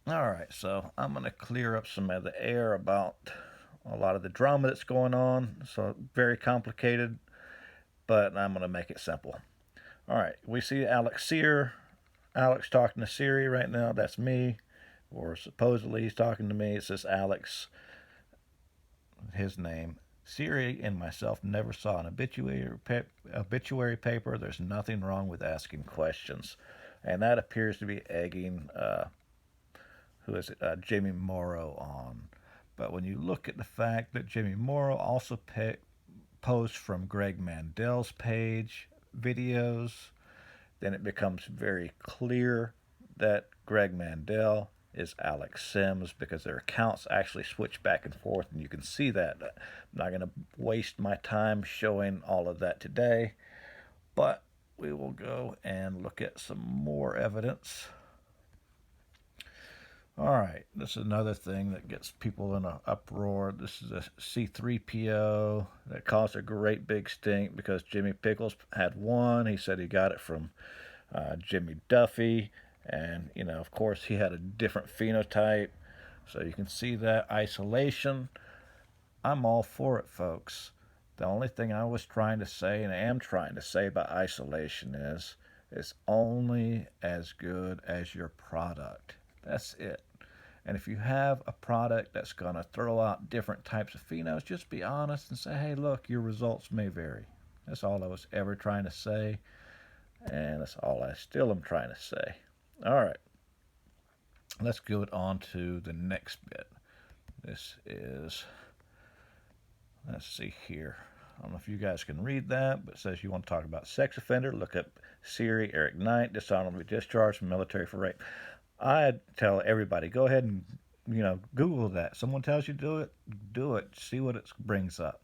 All right, so I'm going to clear up some of the air about a lot of the drama that's going on. So, very complicated, but I'm going to make it simple. All right, we see Alex talking to Siri right now. That's me. Or supposedly he's talking to me. It says Alex, his name. Siri and myself never saw an obituary paper. There's nothing wrong with asking questions. And that appears to be egging who is it, Jamie Morrow on. But when you look at the fact that Jamie Morrow also posts from Greg Mandel's page videos, then it becomes very clear that Greg Mandel is Alex Sims because their accounts actually switch back and forth, and you can see that. I'm not going to waste my time showing all of that today, but we will go and look at some more evidence. All right, this is another thing that gets people in an uproar. This is a C3PO that caused a great big stink because Jimmy Pickles had one. He said he got it from Jimmy Duffy, and of course, he had a different phenotype. So you can see that isolation. I'm all for it, folks. The only thing I was trying to say and am trying to say about isolation is it's only as good as your product. That's it. And if you have a product that's going to throw out different types of phenols, just be honest and say, hey, look, your results may vary. That's all I was ever trying to say. And that's all I still am trying to say. All right. Let's go on to the next bit. This is, let's see here. I don't know if you guys can read that, but it says you want to talk about sex offender. Look up Siri, Eric Knight, dishonorably discharged from military for rape. I tell everybody, go ahead and Google that. Someone tells you to do it, do it. See what it brings up.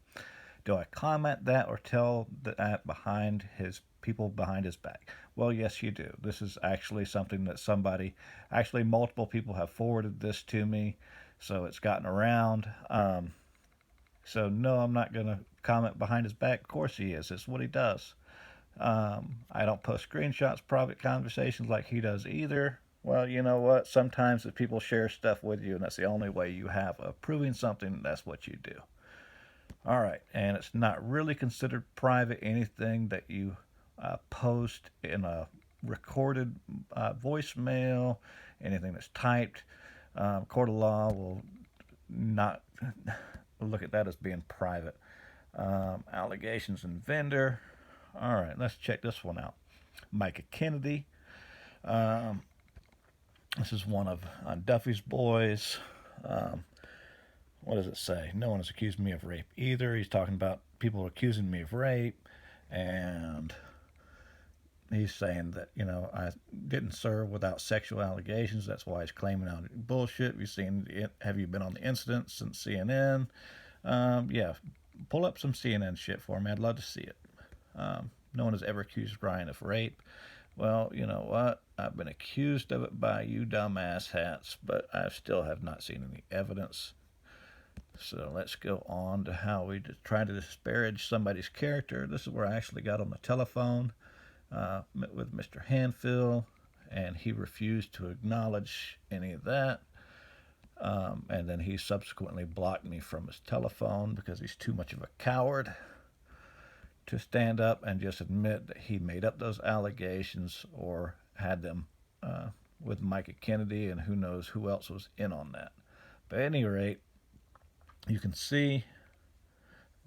Do I comment that or tell that behind his people behind his back? Well, yes, you do. This is actually something that actually multiple people have forwarded this to me, so it's gotten around. So no, I'm not going to comment behind his back. Of course he is. It's what he does. I don't post screenshots, private conversations like he does either. Well, you know what? Sometimes if people share stuff with you and that's the only way you have of proving something, that's what you do. All right, and it's not really considered private anything that you post in a recorded voicemail, anything that's typed. Court of law will not look at that as being private. Allegations and vendor. All right, let's check this one out. Micah Kennedy. Um, this is one of Duffy's boys. Um, what does it say? No one has accused me of rape either. He's talking about people accusing me of rape, and he's saying that I didn't serve without sexual allegations. That's why he's claiming out bullshit. Have you seen? Have you been on the incident since CNN? Yeah, pull up some CNN shit for me. I'd love to see it. No one has ever accused Ryan of rape. Well, you know what? I've been accused of it by you dumbass hats, but I still have not seen any evidence. So let's go on to how we try to disparage somebody's character. This is where I actually got on the telephone with Mr. Hanfiell, and he refused to acknowledge any of that. And then he subsequently blocked me from his telephone because he's too much of a coward to stand up and just admit that he made up those allegations or had them with Micah Kennedy, and who knows who else was in on that. But at any rate, you can see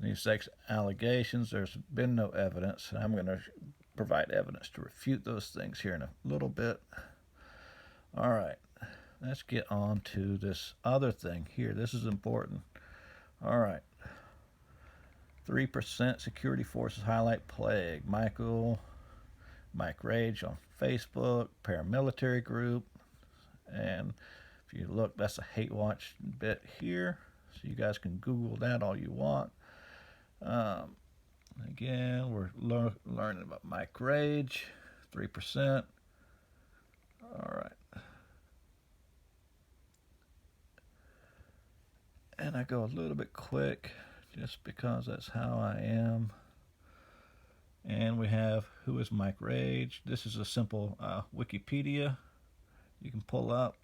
these sex allegations. There's been no evidence. I'm going to provide evidence to refute those things here in a little bit. All right, let's get on to this other thing here. This is important. All right. 3% security forces highlight plague. Mike Rage on Facebook, paramilitary group. And if you look, that's a hate watch bit here. So you guys can Google that all you want. Again, we're learning about Mike Rage, 3%. All right. And I go a little bit quick just because that's how I am. And we have who is Mike Rage. This is a simple Wikipedia you can pull up.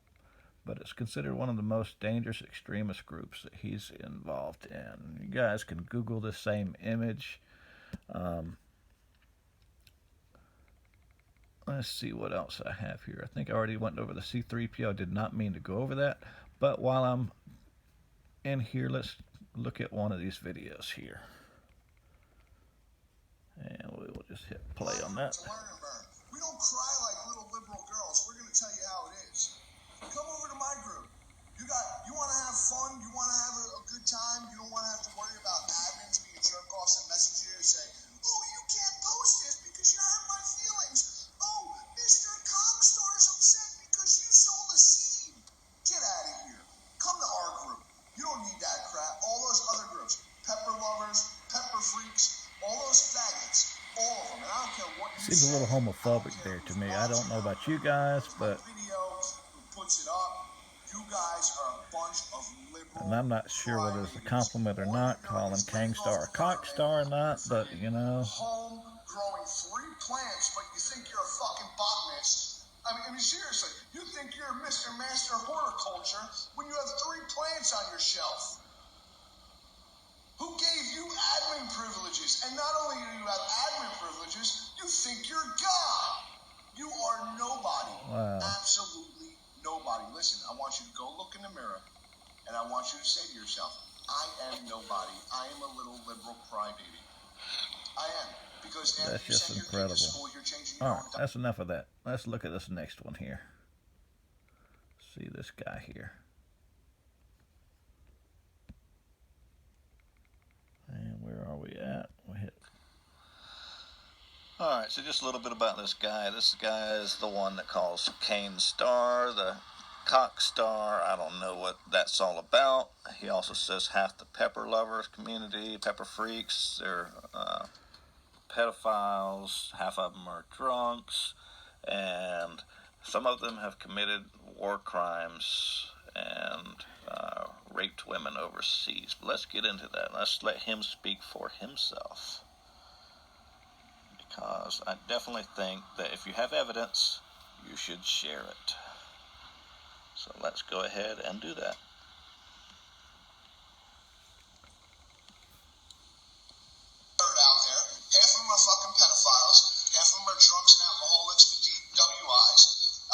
but it's considered one of the most dangerous extremist groups that he's involved in. You guys can Google the same image. Let's see what else I have here. I think I already went over the C3PO. I did not mean to go over that, but while I'm in here, let's look at one of these videos here. And we will just hit play on that. We don't cry like little liberal girls. We're going to tell you how it is. Come over to my group. You want to have fun? You want to have a good time? You don't want to have to worry about admins being jerk-offs and message you and say, oh, you can't post this because you hurt my feelings. Oh, Mr. Cogstar's upset because you sold a seed. Get out of here. Come to our group. You don't need that crap. All those other groups, pepper lovers, pepper freaks, all those faggots, all of them. And I don't care what you Seems say. a little homophobic there to me. I don't know about you guys, but Puts it up. You guys are a bunch of liberal. And I'm not sure whether it's a compliment or not, calling Kane Star a cock star or not, but you know. Home growing 3 plants, but you think you're a fucking botanist. I mean, seriously, you think you're Mr. Master Horticulture when you have 3 plants on your shelf. Who gave you admin privileges? And not only do you have admin privileges, you think you're God. You are nobody. Wow. Absolutely nobody. Listen, I want you to go look in the mirror, and I want you to say to yourself, I am nobody. I am a little liberal crybaby. I am. Because that's just incredible. School, you're changing all right, that's enough of that. Let's look at this next one here. See this guy here. And where are we at? We hit. All right, so just a little bit about this guy. This guy is the one that calls Kane Star the cock star. I don't know what that's all about. He also says half the pepper lovers community, pepper freaks, they're pedophiles, half of them are drunks, and some of them have committed war crimes and raped women overseas. But let's get into that. Let's let him speak for himself. Because I definitely think that if you have evidence, you should share it. So let's go ahead and do that. Out there, half of them are fucking pedophiles, half of them are drunks and alcoholics with deep WIs.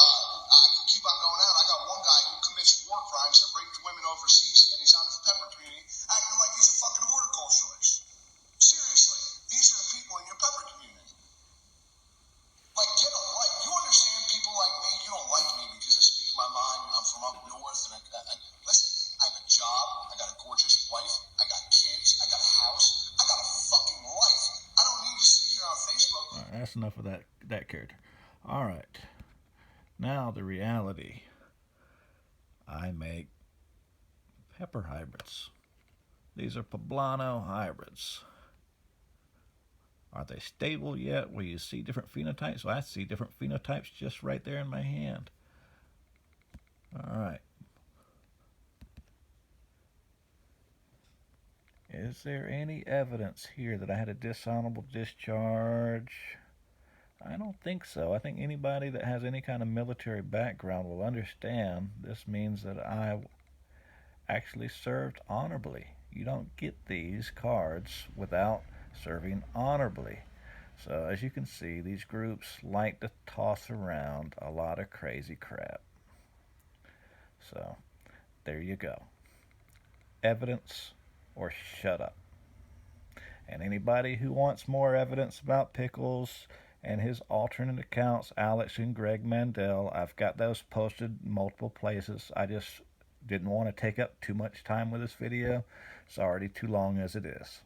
I can keep on going out. I got one guy who commits war crimes and raped women overseas, yet he's on the pepper community, acting like he's a fucking horticulturalist. Seriously, these are the people in your pepper community. Like, get a life. You understand people like me? You don't like me because I speak my mind and I'm from up north. And listen, I have a job. I got a gorgeous wife. I got kids. I got a house. I got a fucking life. I don't need to sit here on Facebook. All right, that's enough of that character. All right. Now the reality. I make pepper hybrids. These are poblano hybrids. Are they stable yet? Will you see different phenotypes? Well, I see different phenotypes just right there in my hand. All right. Is there any evidence here that I had a dishonorable discharge? I don't think so. I think anybody that has any kind of military background will understand this means that I actually served honorably. You don't get these cards without serving honorably. So as you can see, these groups like to toss around a lot of crazy crap. So there you go. Evidence or shut up. And anybody who wants more evidence about Pickles and his alternate accounts, Alex and Greg Mandel, I've got those posted multiple places. I just didn't want to take up too much time with this video. It's already too long as it is.